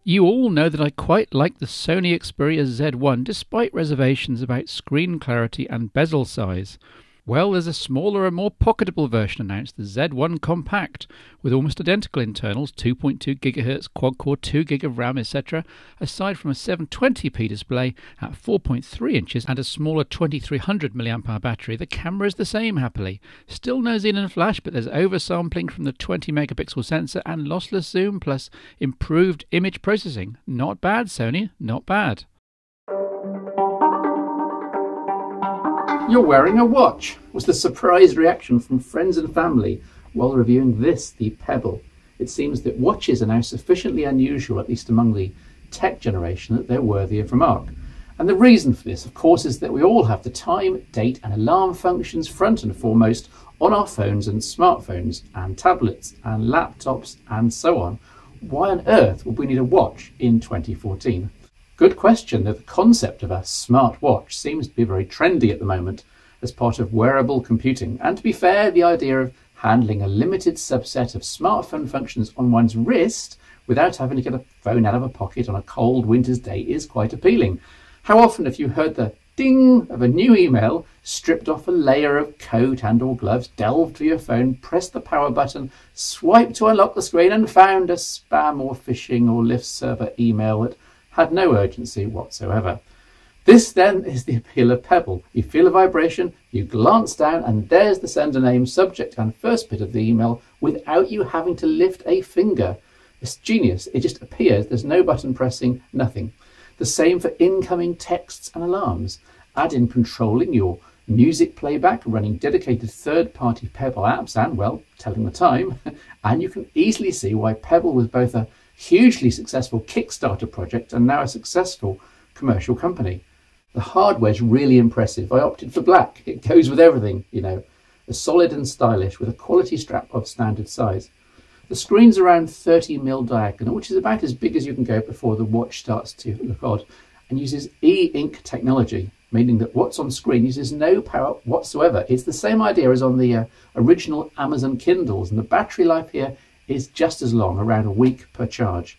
You all know that I quite like the Sony Xperia Z1 despite reservations about screen clarity and bezel size. Well, there's a smaller and more pocketable version announced, the Z1 Compact, with almost identical internals, 2.2 GHz, quad-core, 2 GB of RAM, etc., aside from a 720p display at 4.3 inches and a smaller 2300 mAh battery. The camera is the same, happily. Still no xenon flash, but there's oversampling from the 20 megapixel sensor and lossless zoom, plus improved image processing. Not bad, Sony, not bad. "You're wearing a watch," was the surprised reaction from friends and family while reviewing the Pebble. It seems that watches are now sufficiently unusual, at least among the tech generation, that they're worthy of remark. And the reason for this, of course, is that we all have the time, date and alarm functions front and foremost on our phones and smartphones and tablets and laptops and so on. Why on earth would we need a watch in 2014? Good question, though the concept of a smart watch seems to be very trendy at the moment as part of wearable computing. And to be fair, the idea of handling a limited subset of smartphone functions on one's wrist without having to get a phone out of a pocket on a cold winter's day is quite appealing. How often have you heard the ding of a new email, stripped off a layer of coat and or gloves, delved for your phone, pressed the power button, swiped to unlock the screen and found a spam or phishing or lift server email that had no urgency whatsoever? This then is the appeal of Pebble. You feel a vibration, you glance down, and there's the sender name, subject and first bit of the email without you having to lift a finger. It's genius. It just appears. There's no button pressing, nothing. The same for incoming texts and alarms. Add in controlling your music playback, running dedicated third-party Pebble apps and, well, telling the time, and you can easily see why Pebble was both a hugely successful Kickstarter project and now a successful commercial company. The hardware's really impressive. I opted for black. It goes with everything, you know. Solid and stylish with a quality strap of standard size. The screen's around 30mm diagonal, which is about as big as you can go before the watch starts to look odd, and uses e-ink technology, meaning that what's on screen uses no power whatsoever. It's the same idea as on the original Amazon Kindles, and the battery life here is just as long, around a week per charge.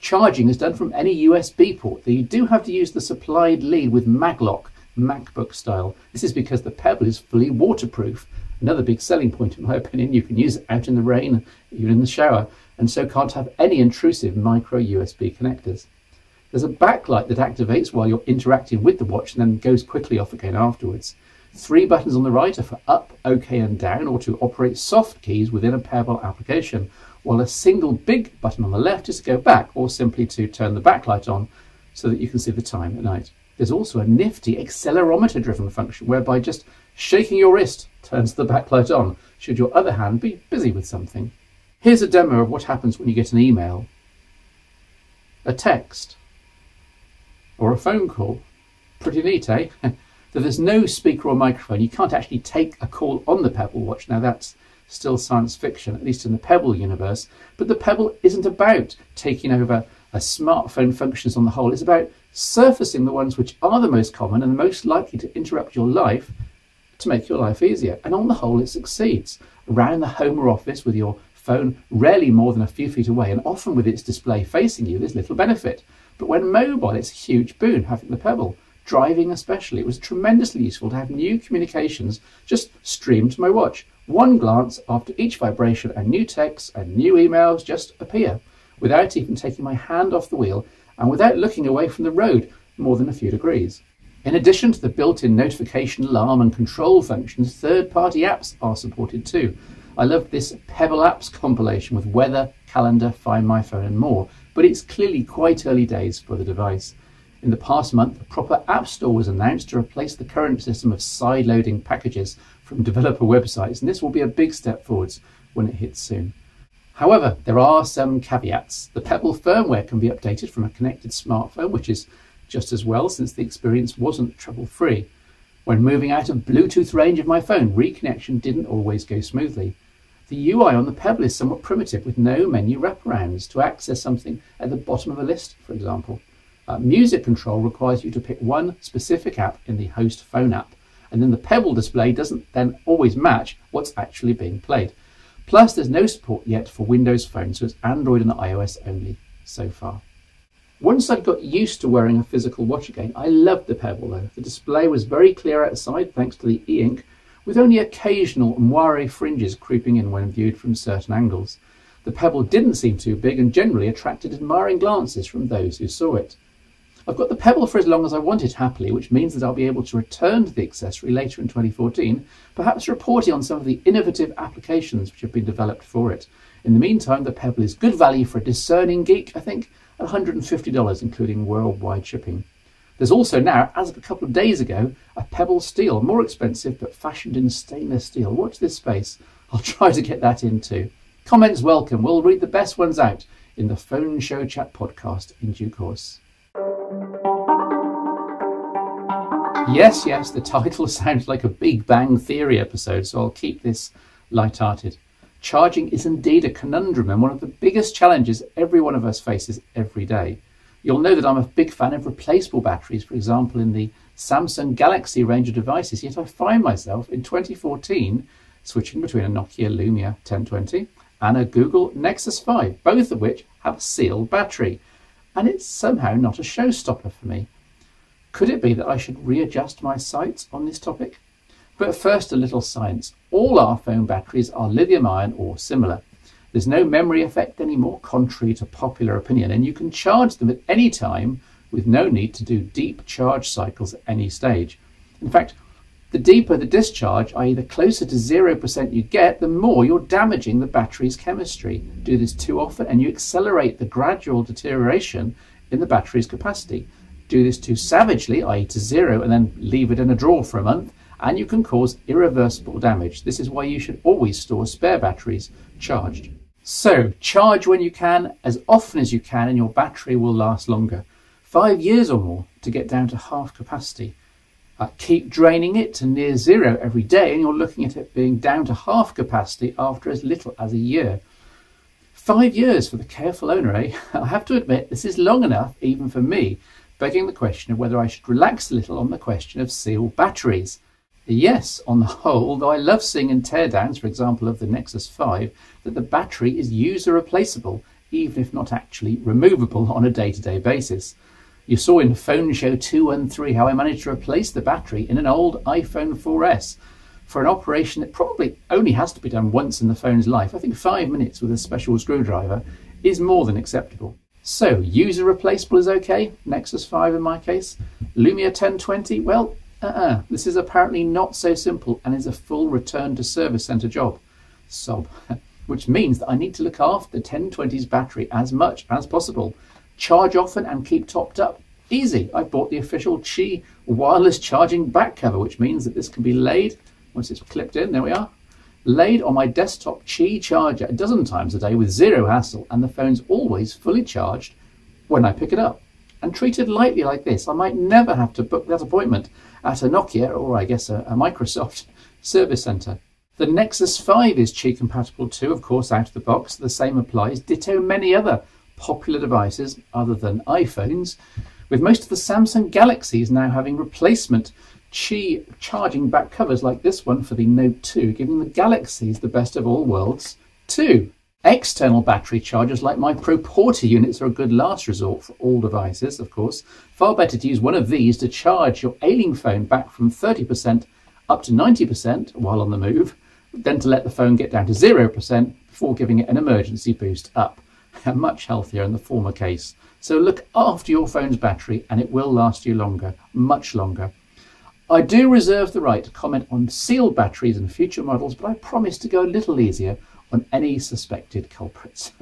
Charging is done from any USB port, though you do have to use the supplied lead with maglock, MacBook style. This is because the Pebble is fully waterproof. Another big selling point, in my opinion. You can use it out in the rain, even in the shower, and so can't have any intrusive micro USB connectors. There's a backlight that activates while you're interacting with the watch and then goes quickly off again afterwards. 3 buttons on the right are for up, OK and down, or to operate soft keys within a Pebble application, while a single big button on the left is to go back or simply to turn the backlight on so that you can see the time at night. There's also a nifty accelerometer driven function whereby just shaking your wrist turns the backlight on, should your other hand be busy with something. Here's a demo of what happens when you get an email, a text, or a phone call. Pretty neat, eh? Though there's no speaker or microphone, you can't actually take a call on the Pebble watch. Now that's still science fiction, at least in the Pebble universe. But the Pebble isn't about taking over a smartphone functions on the whole. It's about surfacing the ones which are the most common and the most likely to interrupt your life to make your life easier. And on the whole, it succeeds. Around the home or office with your phone rarely more than a few feet away, and often with its display facing you, there's little benefit. But when mobile, it's a huge boon having the Pebble. Driving especially, it was tremendously useful to have new communications just streamed to my watch. One glance after each vibration and new texts and new emails just appear without even taking my hand off the wheel and without looking away from the road more than a few degrees. In addition to the built-in notification, alarm and control functions, third-party apps are supported too. I love this Pebble apps compilation with weather, calendar, Find My Phone and more, but it's clearly quite early days for the device. In the past month, a proper app store was announced to replace the current system of side-loading packages from developer websites, and this will be a big step forwards when it hits soon. However, there are some caveats. The Pebble firmware can be updated from a connected smartphone, which is just as well since the experience wasn't trouble-free. When moving out of Bluetooth range of my phone, reconnection didn't always go smoothly. The UI on the Pebble is somewhat primitive with no menu wraparounds to access something at the bottom of a list, for example. Music control requires you to pick one specific app in the host phone app, and then the Pebble display doesn't then always match what's actually being played. Plus, there's no support yet for Windows Phone, so it's Android and iOS only so far. Once I'd got used to wearing a physical watch again, I loved the Pebble though. The display was very clear outside thanks to the e-ink, with only occasional moire fringes creeping in when viewed from certain angles. The Pebble didn't seem too big and generally attracted admiring glances from those who saw it. I've got the Pebble for as long as I want it happily, which means that I'll be able to return to the accessory later in 2014, perhaps reporting on some of the innovative applications which have been developed for it. In the meantime, the Pebble is good value for a discerning geek, I think, at $150, including worldwide shipping. There's also now, as of a couple of days ago, a Pebble Steel, more expensive but fashioned in stainless steel. Watch this space. I'll try to get that in too. Comments welcome. We'll read the best ones out in the Phone Show Chat podcast in due course. Yes, the title sounds like a Big Bang Theory episode, so I'll keep this light-hearted. Charging is indeed a conundrum and one of the biggest challenges every one of us faces every day. You'll know that I'm a big fan of replaceable batteries, for example, in the Samsung Galaxy range of devices, yet I find myself in 2014 switching between a Nokia Lumia 1020 and a Google Nexus 5, both of which have a sealed battery, and it's somehow not a showstopper for me. Could it be that I should readjust my sights on this topic? But first, a little science. All our phone batteries are lithium-ion or similar. There's no memory effect anymore, contrary to popular opinion, and you can charge them at any time with no need to do deep charge cycles at any stage. In fact, the deeper the discharge, i.e. the closer to 0% you get, the more you're damaging the battery's chemistry. Do this too often and you accelerate the gradual deterioration in the battery's capacity. Do this too savagely, i.e. to 0, and then leave it in a drawer for a month, and you can cause irreversible damage. This is why you should always store spare batteries charged. So, charge when you can, as often as you can, and your battery will last longer. 5 years or more to get down to half capacity. Keep draining it to near 0 every day, and you're looking at it being down to half capacity after as little as a year. 5 years for the careful owner, eh? I have to admit, this is long enough even for me, begging the question of whether I should relax a little on the question of sealed batteries. Yes, on the whole, though I love seeing in teardowns, for example, of the Nexus 5, that the battery is user replaceable, even if not actually removable on a day-to-day basis. You saw in Phone Show 213 how I managed to replace the battery in an old iPhone 4S for an operation that probably only has to be done once in the phone's life. I think 5 minutes with a special screwdriver is more than acceptable. So, user replaceable is okay, Nexus 5 in my case. Lumia 1020, well, this is apparently not so simple and is a full return to service centre job. Sob. Which means that I need to look after the 1020's battery as much as possible. Charge often and keep topped up. Easy. I bought the official Qi wireless charging back cover, which means that this can be laid, once it's clipped in, there we are, laid on my desktop Qi charger a dozen times a day with zero hassle, and the phone's always fully charged when I pick it up. And treated lightly like this, I might never have to book that appointment at a Nokia or I guess a Microsoft service centre. The Nexus 5 is Qi compatible too, of course, out of the box. The same applies. Ditto many other popular devices other than iPhones, with most of the Samsung Galaxies now having replacement Qi charging back covers like this one for the Note 2, giving the Galaxies the best of all worlds too. External battery chargers like my Pro Porter units are a good last resort for all devices, of course. Far better to use one of these to charge your ailing phone back from 30% up to 90% while on the move, than to let the phone get down to 0% before giving it an emergency boost up. Much healthier in the former case. So look after your phone's battery and it will last you longer, much longer. I do reserve the right to comment on sealed batteries and future models, but I promise to go a little easier on any suspected culprits.